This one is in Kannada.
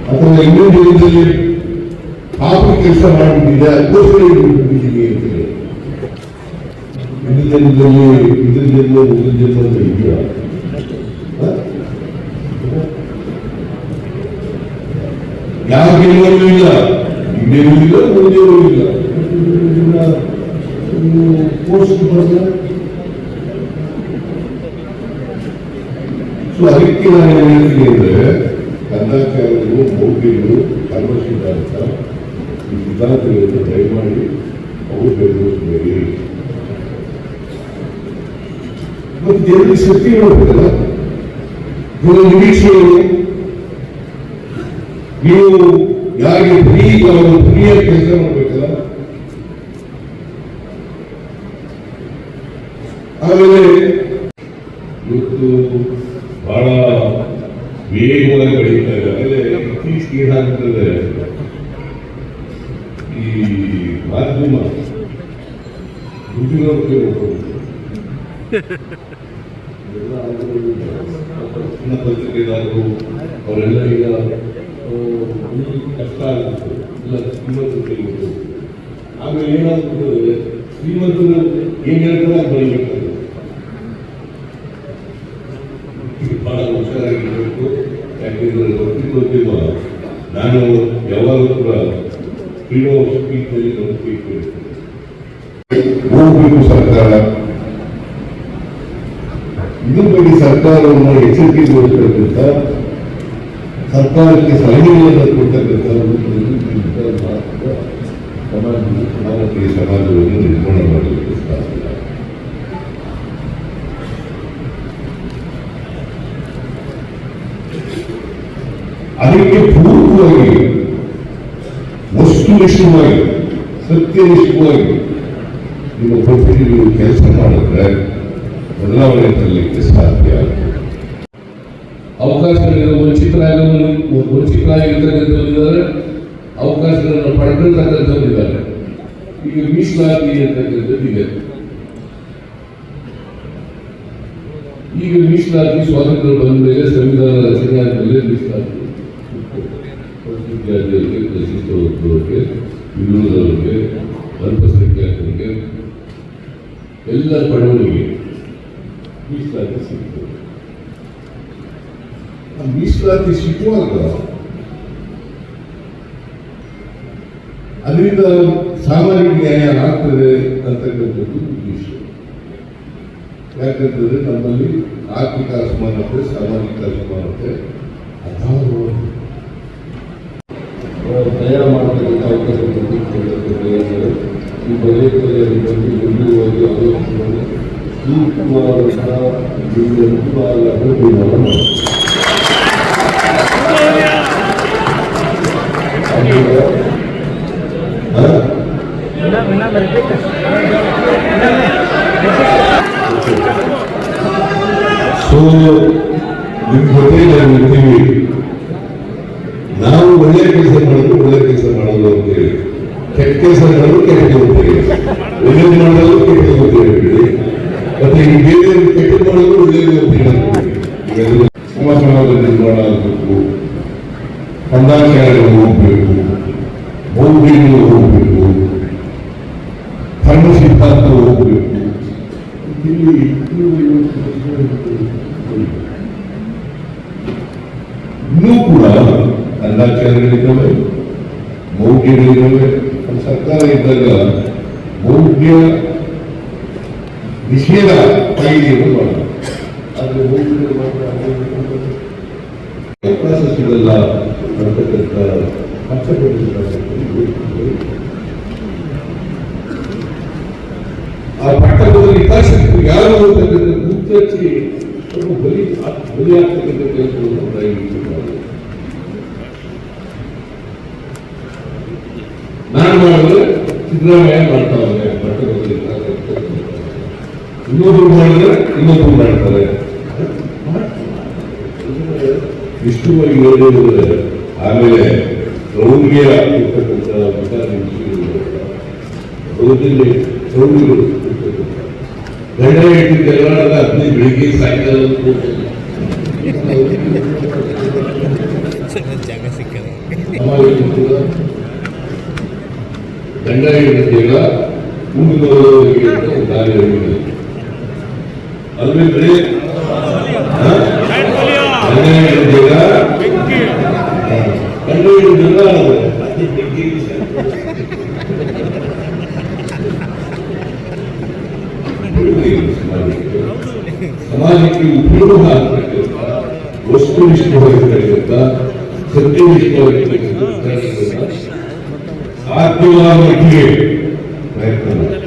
ಅಥವಾ ಇನ್ನೊಂದು ದಿನದಲ್ಲಿ ಪಾಪ ಕೆಲಸ ಮಾಡಿಬಿಟ್ಟಿದೆ ಅದಕ್ಕೋಸ್ಕರ ಬಿಟ್ಟಿದ್ದೀವಿ ಅಂತೇಳಿ ಇದ್ರ ಜನ್ಮ ಅಂತ ಇದೆಯಾ? ಯಾವ ಜನ್ಮಲ್ಲೂ ಇಲ್ಲ, ಹಿಂದೇನೂ ಇಲ್ಲ, ಮುಂದೇನೂ ಇಲ್ಲ. ಸೊ ಅದಕ್ಕೆ ನಾನು ಹೇಳ್ತೀನಿ ಅಂದ್ರೆ ಕಂದಾಚಾರಗಳು ಮೌಢ್ಯಗಳು ಕರ್ಮಸಿದ್ಧಾಂತ ಈ ಸಿದ್ಧಾಂತಗಳನ್ನು ದಯಮಾಡಿ ಅವು ಬೆಳೆಸಬೇಡಿ. ಮತ್ತು ಜನರಿಗೆ ಶಕ್ತಿ ನೋಡ್ಬೇಕಲ್ಲ, ಜನರ ನಿರೀಕ್ಷೆ ನೀವು ಯಾರಿಗೆ ಫ್ರೀಯ ಕೆಲಸ ಮಾಡ್ಬೇಕಲ್ಲ. ಆಮೇಲೆ ಇವತ್ತು ಬಹಳ ವೇಗವಾಗಿ ಬೆಳೀತಾ ಇದೆ. ಆಮೇಲೆ ಇತ್ತೀಚೆಗೆ ಏನಾಗ್ತದೆ, ಈ ಮಾಧ್ಯಮ ದುಡ್ಡಿನವ್ರಿಗೆ ಪತ್ರಿಕೆದಾರರು ಅವರೆಲ್ಲ ಈಗ ಕಷ್ಟ ಆಗುತ್ತೆ, ಇಲ್ಲ ಶ್ರೀಮಂತರು ಕೈಗೊಟ್ಟು. ಆಮೇಲೆ ಏನಾಗ್ತದೆ, ಶ್ರೀಮಂತರು ಏನ್ ಹೇಳ್ತಾರೆ ಅದು ಬರಬೇಕಾಗುತ್ತೆ. ಬಹಳ ಹುಷಾರಾಗಿರ್ಬೇಕು. ಯಾಕೆಂದ್ರೆ ಪತ್ರಿಕೋದ್ಯಮ ನಾನು ಯಾವಾಗಲೂ ಕೂಡ ಫ್ರೀಡಮ್ ಆಫ್ ಸ್ಪೀಚ್ ಅಲ್ಲಿ ನಂಬಿಕೆ ಹೋಗ್ಬೇಕು ಸರ್ಕಾರ. ಇದ್ರ ಬಗ್ಗೆ ಸರ್ಕಾರವನ್ನು ಎಚ್ಚರಿಕೆಗೊಳಿಸತಕ್ಕಂಥ, ಸರ್ಕಾರಕ್ಕೆ ಸಲಹೆಗಳನ್ನು ಕೊಡ್ತಕ್ಕಂಥ ಭಾರತೀಯ ಸಮಾಜವನ್ನು ನಿರ್ಮಾಣ ಮಾಡಲಿಕ್ಕೆ ಸಾಧ್ಯ. ಅದಕ್ಕೆ ಪೂರ್ವವಾಗಿ ವಸ್ತುನಿಷ್ಠವಾಗಿ ಸತ್ಯನಿಷ್ಠವಾಗಿ ನಿಮ್ಮ ಪ್ರತಿನಿಧಿಗಳು ಕೆಲಸ ಮಾಡಿದ್ರೆ ಬದಲಾವಣೆ ತರಲಿಕ್ಕೆ ಸಾಧ್ಯ. ಅವಕಾಶಗಳಿಂದ ವಂಚಿತರಾಗಿರ್ತಕ್ಕಂಥವರಿದ್ದಾರೆ, ಅವಕಾಶಗಳನ್ನು ಪಡ್ಕೊಳ್ತಕ್ಕಂಥವರಿದ್ದಾರೆ. ಈಗ ಮೀಸಲಾತಿ ಅಂತಕ್ಕಂಥದ್ದಿದೆ. ಈಗ ಮೀಸಲಾತಿ ಸ್ವಾತಂತ್ರ್ಯ ಬಂದ ಮೇಲೆ ಸಂವಿಧಾನ ರಚನೆ ಆದಮೇಲೆ ಮೀಸಲಾತಿ ವಿದ್ಯಾರ್ಥಿಗಳಿಗೆ, ಪ್ರತಿಷ್ಠಿತ ವರ್ಗದವರಿಗೆ, ಹಿಂದುಳಿದವರಿಗೆ, ಅಲ್ಪಸಂಖ್ಯಾತರಿಗೆ ಎಲ್ಲ ಬಡವರಿಗೆ ಮೀಸಲಾತಿ ಸಿಗ್ತದೆ. ಮೀಸಲಾತಿ ಸಿಗುವಾಗ ಅದರಿಂದ ಸಾಮಾಜಿಕ ನ್ಯಾಯ ಆಗ್ತದೆ ಅಂತಕ್ಕಂಥದ್ದು ಉದ್ದೇಶ. ಯಾಕಂತಂದ್ರೆ ನಮ್ಮಲ್ಲಿ ಆರ್ಥಿಕ ಅಸಮಾನತೆ, ಸಾಮಾಜಿಕ ಅಸಮಾನತೆ ತಯಾರು ಮಾಡತಕ್ಕಂಥ ಅವಕಾಶ ಈ ಬಗೆಯಲ್ಲಿ ಗಂಭೀರವಾಗಿ ಆಲೋಚನೆ ಸೂಕ್ತವಾದಂತಹ ಸೊ ನಿಮ್ಮ ಜೊತೆ ನಾವು ಇರ್ತೀವಿ. ನಾವು ಒಳ್ಳೆ ಕೆಲಸ ಮಾಡೋದು ಒಳ್ಳೆ ಕೆಲಸ ಮಾಡೋದು ಅಂತೇಳಿ, ಕೆಟ್ಟ ಕೆಲಸ ಮಾಡೋದು ಕೆಟ್ಟದ್ದು ಅಂತೇಳಿ, ಒಳ್ಳೇದು ಮಾಡೋದು ಕೆಟ್ಟದ್ದು ಅಂತ ಹೇಳ್ಬಿಡಿ. ಮತ್ತೆ ಈ ಬೇರೆ ಕೆಟ್ಟದ್ದು ಮಾಡೋದು ಒಳ್ಳೇದು ಅಂತ ಹೇಳಿ ಸಮಾಜವಾದ ನಿರ್ಮಾಣ ಆಗಬೇಕು, ಕಂದಾಚಾರಗಳು ಹೋಗ್ಬೇಕು, ಮೌಢ್ಯಗಳು ಹೋಗ್ಬೇಕು, ಧರ್ಮ ಸಿದ್ಧಾಂತ ಹೋಗ್ಬೇಕು. ಇಲ್ಲಿ ಇನ್ನೂ ಕೂಡ ಕಂದಾಚಾರಗಳಿದ್ದಾವೆ, ಮೌಢ್ಯಗಳಿದ್ದಾವೆ. ಸರ್ಕಾರ ಇದ್ದಾಗ ಮೌಢ್ಯ ನಿಷೇಧ ಕಾಯ್ದೆಯನ್ನು ಮಾಡಲ್ಲ, ಆದರೆ ಮೌಢ್ಯಗಳು ಮಾತ್ರ ಅವಕಾಶ ಸಿಗಲ್ಲ ಅಂತಕ್ಕಂಥ ಆ ಪಟ್ಟಣದಲ್ಲಿ ಹಿತಾಸಕ್ತಿ ಯಾರು ಅಂತಕ್ಕಂಥ ಗುರುತಿಸಿ ಬಲಿಯಾಗ್ತಕ್ಕಂಥ ಕೆಲಸವನ್ನು ಪ್ರಾರಂಭಿಸಿದ್ದಾರೆ. ನಾನು ಮಾಡಿದ್ರೆ ಸಿದ್ದರಾಮಯ್ಯ ಮಾಡ್ತಾ ಇದ್ದಾರೆ, ಪಟ್ಟಣದಲ್ಲಿ ಇನ್ನೊಬ್ರು ಮಾಡಿದ್ರೆ ಇನ್ನೊಬ್ರು ಮಾಡ್ತಾರೆ. ಇಷ್ಟುವಾಗಿ ಹೇಳಿದ್ರೆ ಆಮೇಲೆ ರೌದ್ರಿಯ ಇರ್ತಕ್ಕಂಥ ರೌದ್ರಲ್ಲಿ ರೌದ್ರಿಗಳು ಗಂಡ ಹೆಂಡತಿ ಜಗಳಾಡಲ್ಲ, 15 ಬೆಳಿಗ್ಗೆ ಸಾಯಂಕಾಲ ಜಾಗ ಸಿಕ್ಕದೆ ಸಮಾಜಕ್ಕೂ ಕೂಡ ದಂಡ ಹಿಡಿದಿಲ್ಲ ಮುಂದುವರೆಯುವವರಿಗೆ ದಾರಿ ಹಿಡಿದಿದೆ ಅಲ್ವೇನ್ರಿ ದಂಡ ಹಿಡಿದಿಲ್ಲ ದಂಡ ಹಿಡಿದಿಲ್ಲ ಸಮಾಜಕ್ಕೆ ಉಪಯೋಗ ಆಗ್ತಕ್ಕಂಥ ವಸ್ತುನಿಷ್ಠವಾಗಿರ್ತಕ್ಕಂಥ ಸತ್ಯನಿಷ್ಠವಾಗಿರ್ತಕ್ಕಂಥ ಸಾಧ್ಯವಾದ ಮಟ್ಟಿಗೆ ಪ್ರಯತ್ನ